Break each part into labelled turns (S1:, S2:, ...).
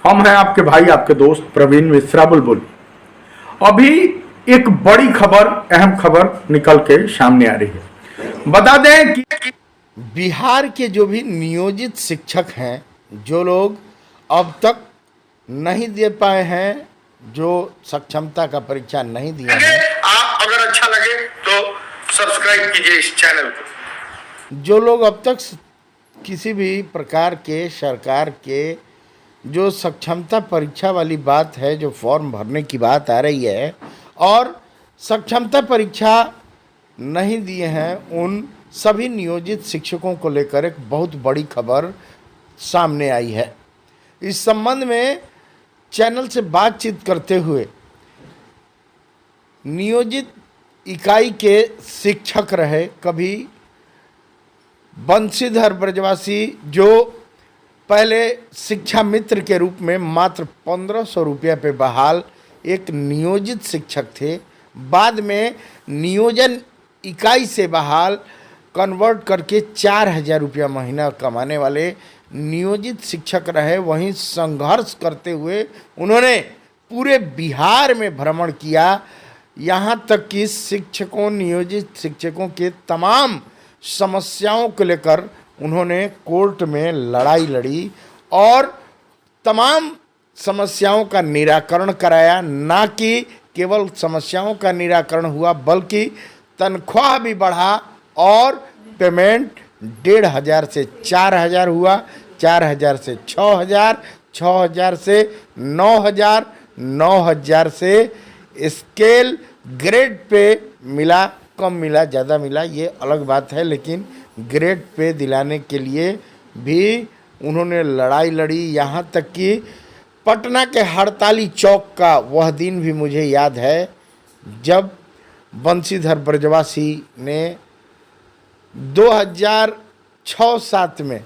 S1: हम हैं आपके भाई आपके दोस्त प्रवीण मिश्रा बुलबुल। अभी एक बड़ी खबर, अहम खबर निकल के सामने आ रही है। बता दें कि
S2: बिहार के जो भी नियोजित शिक्षक हैं, जो लोग अब तक नहीं दे पाए हैं, जो सक्षमता का परीक्षा नहीं दिए हैं,
S1: आप अगर अच्छा लगे तो सब्सक्राइब कीजिए इस चैनल को।
S2: जो लोग अब तक किसी भी प्रकार के सरकार के जो सक्षमता परीक्षा वाली बात है, जो फॉर्म भरने की बात आ रही है और सक्षमता परीक्षा नहीं दिए हैं, उन सभी नियोजित शिक्षकों को लेकर एक बहुत बड़ी खबर सामने आई है। इस संबंध में चैनल से बातचीत करते हुए नियोजित इकाई के शिक्षक रहे कभी बंशीधर ब्रजवासी, जो पहले शिक्षा मित्र के रूप में मात्र 1500 रुपये पे बहाल एक नियोजित शिक्षक थे, बाद में नियोजन इकाई से बहाल कन्वर्ट करके 4000 रुपया महीना कमाने वाले नियोजित शिक्षक रहे। वहीं संघर्ष करते हुए उन्होंने पूरे बिहार में भ्रमण किया, यहाँ तक कि शिक्षकों, नियोजित शिक्षकों के तमाम समस्याओं को लेकर उन्होंने कोर्ट में लड़ाई लड़ी और तमाम समस्याओं का निराकरण कराया। ना कि केवल समस्याओं का निराकरण हुआ, बल्कि तनख्वाह भी बढ़ा और पेमेंट 1500 से 4000 हुआ, 4000 से 6000, 6000 से 9000, 9000 से स्केल ग्रेड पे मिला, कम मिला ज़्यादा मिला ये अलग बात है, लेकिन ग्रेड पे दिलाने के लिए भी उन्होंने लड़ाई लड़ी। यहाँ तक कि पटना के हड़ताली चौक का वह दिन भी मुझे याद है, जब बंशीधर ब्रजवासी ने 2006-07 में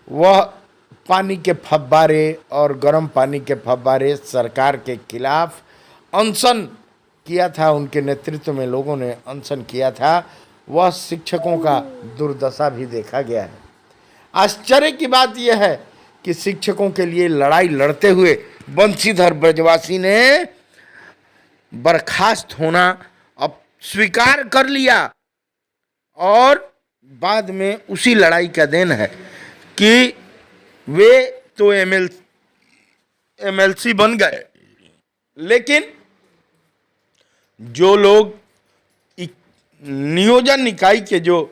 S2: वह पानी के फव्वारे और गर्म पानी के फव्वारे सरकार के खिलाफ अनशन किया था। उनके नेतृत्व में लोगों ने अनशन किया था। वह शिक्षकों का दुर्दशा भी देखा गया है। आश्चर्य की बात यह है कि शिक्षकों के लिए लड़ाई लड़ते हुए बंशीधर ब्रजवासी ने बर्खास्त होना अब स्वीकार कर लिया और बाद में उसी लड़ाई का देन है कि वे तो एमएलसी बन गए, लेकिन जो लोग नियोजन निकाय के जो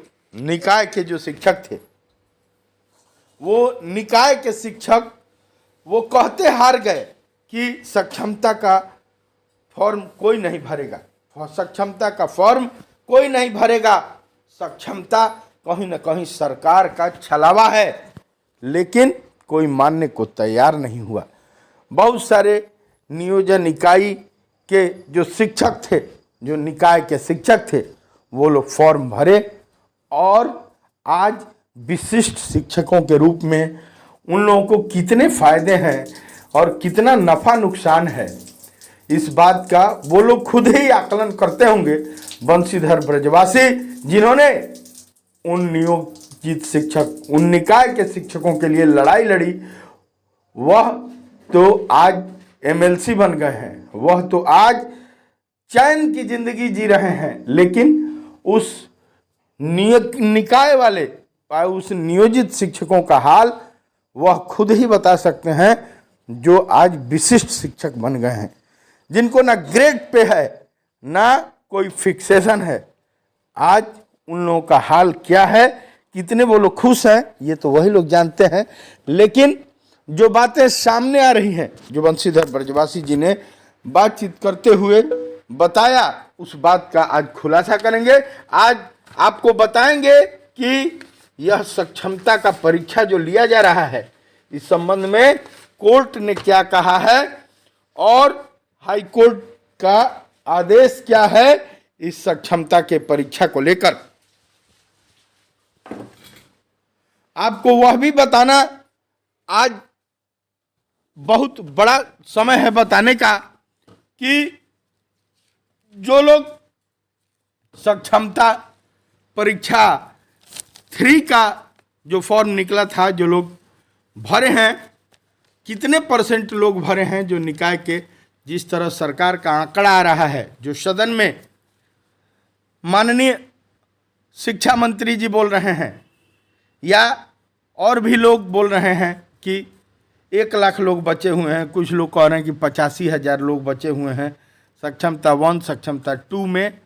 S2: शिक्षक थे, वो निकाय के शिक्षक वो कहते हार गए कि सक्षमता का फॉर्म कोई नहीं भरेगा, सक्षमता का फॉर्म कोई नहीं भरेगा, सक्षमता कहीं ना कहीं सरकार का छलावा है, लेकिन कोई मानने को तैयार नहीं हुआ। बहुत सारे नियोजन इकाई के जो शिक्षक थे, जो निकाय के शिक्षक थे, वो लोग फॉर्म भरे और आज विशिष्ट शिक्षकों के रूप में उन लोगों को कितने फायदे हैं और कितना नफ़ा नुकसान है, इस बात का वो लोग खुद ही आकलन करते होंगे। बंशीधर ब्रजवासी, जिन्होंने उन नियोजित शिक्षक, उन निकाय के शिक्षकों के लिए लड़ाई लड़ी, वह तो आज एमएलसी बन गए हैं, वह तो आज चैन की जिंदगी जी रहे हैं, लेकिन उस निकाय वाले, उस नियोजित शिक्षकों का हाल वह खुद ही बता सकते हैं, जो आज विशिष्ट शिक्षक बन गए हैं, जिनको ना ग्रेड पे है ना कोई फिक्सेशन है। आज उन लोगों का हाल क्या है, कितने वो लोग खुश हैं, ये तो वही लोग जानते हैं। लेकिन जो बातें सामने आ रही हैं, जो बंशीधर ब्रजवासी जी ने बातचीत करते हुए बताया, उस बात का आज खुलासा करेंगे। आज आपको बताएंगे कि यह सक्षमता का परीक्षा जो लिया जा रहा है, इस संबंध में कोर्ट ने क्या कहा है और हाई कोर्ट का आदेश क्या है इस सक्षमता के परीक्षा को लेकर। आपको वह भी बताना, आज बहुत बड़ा समय है बताने का कि जो लोग सक्षमता परीक्षा 3 का जो फॉर्म निकला था, जो लोग भरे हैं, कितने परसेंट लोग भरे हैं जो निकाय के, जिस तरह सरकार का आंकड़ा आ रहा है, जो सदन में माननीय शिक्षा मंत्री जी बोल रहे हैं या और भी लोग बोल रहे हैं कि 1 लाख लोग बचे हुए हैं, कुछ लोग कह रहे हैं कि 85,000 लोग बचे हुए हैं। सक्षमता 1, सक्षमता 2 में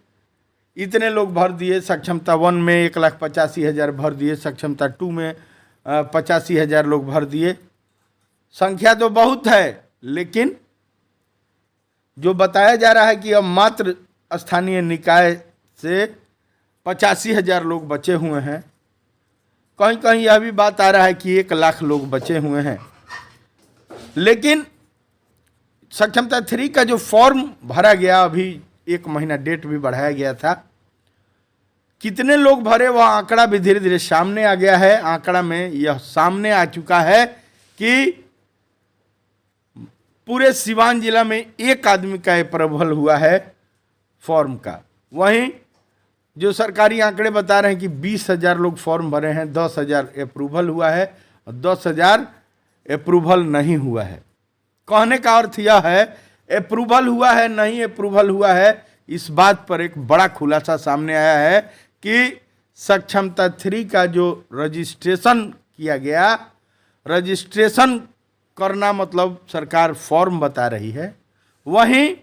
S2: इतने लोग भर दिए, सक्षमता 1 में 1,85,000 भर दिए, सक्षमता 2 में 85,000 लोग भर दिए। संख्या तो बहुत है, लेकिन जो बताया जा रहा है कि अब मात्र स्थानीय निकाय से 85,000 लोग बचे हुए हैं। कहीं कहीं यह भी बात आ रहा है कि 1 लाख लोग बचे हुए हैं। लेकिन सक्षमता 3 का जो फॉर्म भरा गया, अभी 1 महीना डेट भी बढ़ाया गया था, कितने लोग भरे वह आंकड़ा भी धीरे धीरे सामने आ गया है। आंकड़ा में यह सामने आ चुका है कि पूरे सिवान जिला में 1 आदमी का अप्रूवल हुआ है फॉर्म का। वहीं जो सरकारी आंकड़े बता रहे हैं कि 20,000 लोग फॉर्म भरे हैं, 10,000 अप्रूवल हुआ है और 10,000 अप्रूवल नहीं हुआ है। कहने का अर्थ यह है, अप्रूवल हुआ है नहीं अप्रूवल हुआ है, इस बात पर एक बड़ा खुलासा सामने आया है कि सक्षमता 3 का जो रजिस्ट्रेशन किया गया, रजिस्ट्रेशन करना मतलब सरकार फॉर्म बता रही है, वहीं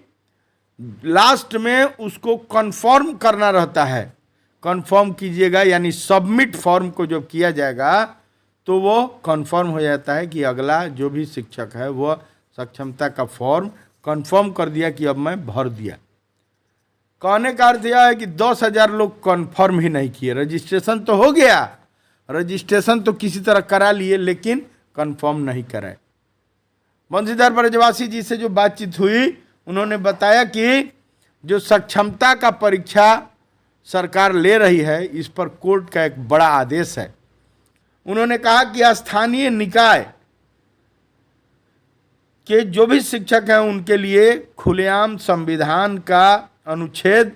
S2: लास्ट में उसको कन्फर्म करना रहता है। कन्फर्म कीजिएगा, यानी सबमिट फॉर्म को जब किया जाएगा तो वो कन्फर्म हो जाता है कि अगला जो भी शिक्षक है वह सक्षमता का फॉर्म कन्फर्म कर दिया कि अब मैं भर दिया। कहने का अर्थ यह है कि 10,000 लोग कन्फर्म ही नहीं किए। रजिस्ट्रेशन तो हो गया, रजिस्ट्रेशन तो किसी तरह करा लिए, लेकिन कन्फर्म नहीं कराए। बंशीधर ब्रजवासी जी से जो बातचीत हुई, उन्होंने बताया कि जो सक्षमता का परीक्षा सरकार ले रही है, इस पर कोर्ट का एक बड़ा आदेश है। उन्होंने कहा कि स्थानीय निकाय के जो भी शिक्षक हैं उनके लिए खुलेआम संविधान का अनुच्छेद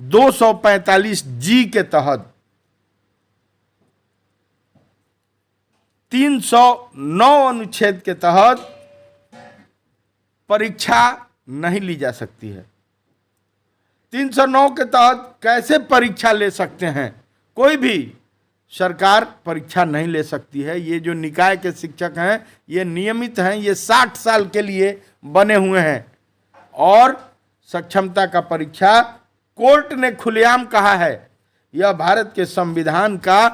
S2: 245G के तहत 309 अनुच्छेद के तहत परीक्षा नहीं ली जा सकती है। 309 के तहत कैसे परीक्षा ले सकते हैं? कोई भी सरकार परीक्षा नहीं ले सकती है। ये जो निकाय के शिक्षक हैं ये नियमित हैं, ये 60 साल के लिए बने हुए हैं और सक्षमता का परीक्षा कोर्ट ने खुलेआम कहा है, यह भारत के संविधान का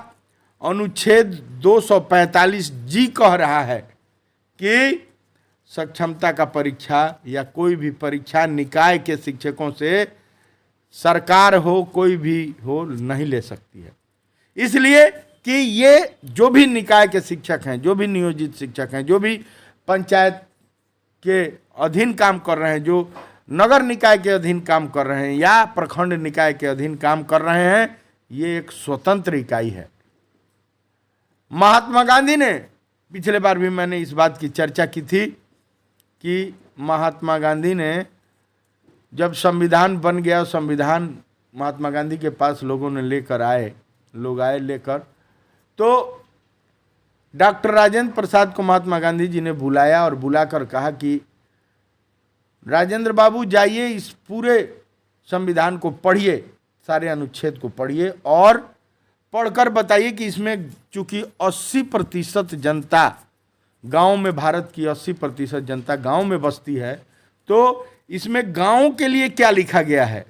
S2: अनुच्छेद 245G कह रहा है कि सक्षमता का परीक्षा या कोई भी परीक्षा निकाय के शिक्षकों से सरकार हो कोई भी हो नहीं ले सकती है। इसलिए कि ये जो भी निकाय के शिक्षक हैं, जो भी नियोजित शिक्षक हैं, जो भी पंचायत के अधीन काम कर रहे हैं, जो नगर निकाय के अधीन काम कर रहे हैं या प्रखंड निकाय के अधीन काम कर रहे हैं, ये एक स्वतंत्र इकाई है। महात्मा गांधी ने, पिछले बार भी मैंने इस बात की चर्चा की थी कि महात्मा गांधी ने जब संविधान बन गया, संविधान महात्मा गांधी के पास लोगों ने लेकर आए, लोग आए लेकर, तो डॉक्टर राजेंद्र प्रसाद को महात्मा गांधी जी ने बुलाया और बुलाकर कहा कि राजेंद्र बाबू जाइए, इस पूरे संविधान को पढ़िए, सारे अनुच्छेद को पढ़िए और पढ़कर बताइए कि इसमें चूंकि 80% जनता गांव में, भारत की 80% जनता गांव में बसती है, तो इसमें गांव के लिए क्या लिखा गया है।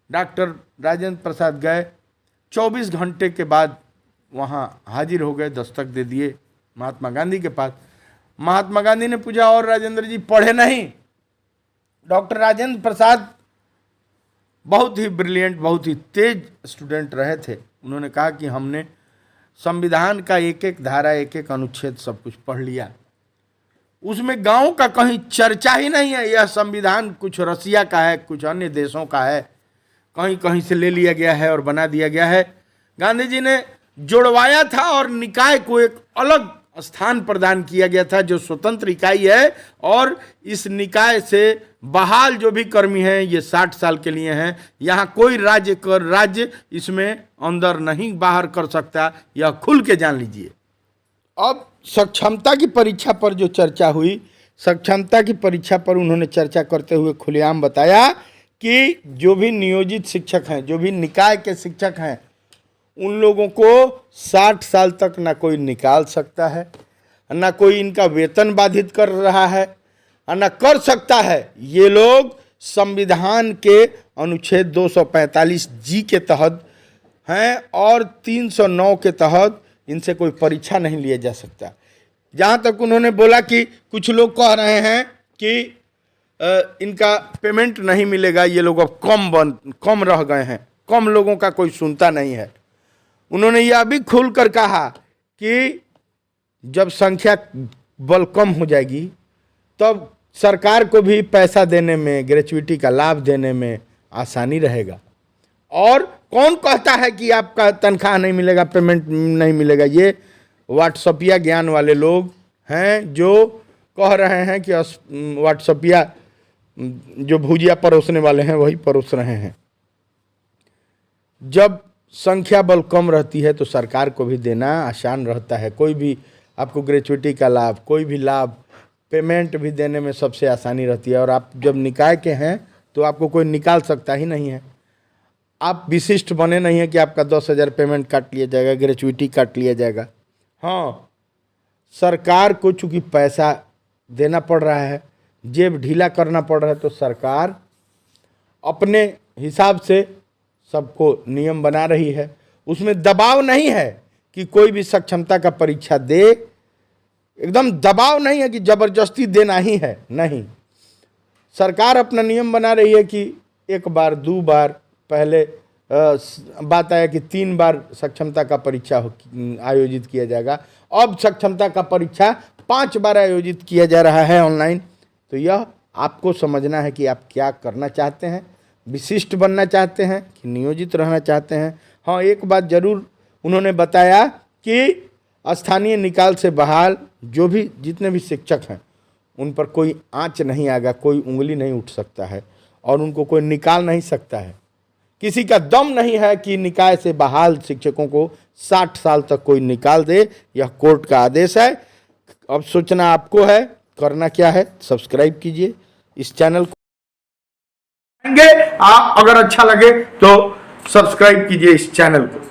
S2: डॉक्टर राजेंद्र प्रसाद गए, 24 घंटे के बाद वहाँ हाजिर हो गए, दस्तक दे दिए महात्मा गांधी के पास। महात्मा गांधी ने पूछा, और राजेंद्र जी पढ़े नहीं? डॉक्टर राजेंद्र प्रसाद बहुत ही ब्रिलियंट, बहुत ही तेज स्टूडेंट रहे थे। उन्होंने कहा कि हमने संविधान का एक एक धारा, एक एक अनुच्छेद सब कुछ पढ़ लिया, उसमें गांव का कहीं चर्चा ही नहीं है। यह संविधान कुछ रसिया का है, कुछ अन्य देशों का है, कहीं कहीं से ले लिया गया है और बना दिया गया है। गांधी जी ने जोड़वाया था और निकाय को एक अलग स्थान प्रदान किया गया था जो स्वतंत्र इकाई है, और इस निकाय से बहाल जो भी कर्मी हैं ये 60 साल के लिए हैं। यहाँ कोई राज्य इसमें अंदर नहीं बाहर कर सकता, यह खुल के जान लीजिए। अब सक्षमता की परीक्षा पर जो चर्चा हुई, सक्षमता की परीक्षा पर उन्होंने चर्चा करते हुए खुलेआम बताया कि जो भी नियोजित शिक्षक हैं, जो भी निकाय के शिक्षक हैं, उन लोगों को 60 साल तक ना कोई निकाल सकता है, ना कोई इनका वेतन बाधित कर रहा है, ना कर सकता है। ये लोग संविधान के अनुच्छेद 245 जी के तहत हैं और 309 के तहत इनसे कोई परीक्षा नहीं लिया जा सकता। जहाँ तक उन्होंने बोला कि कुछ लोग कह रहे हैं कि इनका पेमेंट नहीं मिलेगा, ये लोग अब कम रह गए हैं, कम लोगों का कोई सुनता नहीं है। उन्होंने यह भी खुलकर कहा कि जब संख्या बल कम हो जाएगी तब सरकार को भी पैसा देने में, ग्रेच्युइटी का लाभ देने में आसानी रहेगा। और कौन कहता है कि आपका तनख्वाह नहीं मिलेगा, पेमेंट नहीं मिलेगा? ये व्हाट्सएपिया ज्ञान वाले लोग हैं जो कह रहे हैं कि व्हाट्सएपिया जो भुजिया परोसने वाले हैं वही परोस रहे हैं। जब संख्या बल कम रहती है तो सरकार को भी देना आसान रहता है। कोई भी आपको ग्रेच्युइटी का लाभ, कोई भी लाभ, पेमेंट भी देने में सबसे आसानी रहती है। और आप जब निकाय के हैं तो आपको कोई निकाल सकता ही नहीं है। आप विशिष्ट बने नहीं हैं कि आपका 10,000 पेमेंट काट लिया जाएगा, ग्रेच्युइटी काट लिया जाएगा। हाँ, सरकार को चूँकि पैसा देना पड़ रहा है, जेब ढीला करना पड़ रहा है, तो सरकार अपने हिसाब से सबको नियम बना रही है। उसमें दबाव नहीं है कि कोई भी सक्षमता का परीक्षा दे, एकदम दबाव नहीं है कि जबरदस्ती देना ही है, नहीं। सरकार अपना नियम बना रही है कि 1 बार 2 बार, पहले बात आया कि 3 बार सक्षमता का परीक्षा आयोजित किया जाएगा, अब सक्षमता का परीक्षा 5 बार आयोजित किया जा रहा है ऑनलाइन। तो यह आपको समझना है कि आप क्या करना चाहते हैं, विशिष्ट बनना चाहते हैं कि नियोजित रहना चाहते हैं। हाँ, एक बात जरूर उन्होंने बताया कि स्थानीय निकाल से बहाल जो भी जितने भी शिक्षक हैं उन पर कोई आंच नहीं आएगा, कोई उंगली नहीं उठ सकता है और उनको कोई निकाल नहीं सकता है। किसी का दम नहीं है कि निकाय से बहाल शिक्षकों को 60 साल तक कोई निकाल दे। यह कोर्ट का आदेश है। अब सोचना आपको है, करना क्या है। सब्सक्राइब कीजिए इस चैनल को।
S1: आप अगर अच्छा लगे तो सब्सक्राइब कीजिए इस चैनल को।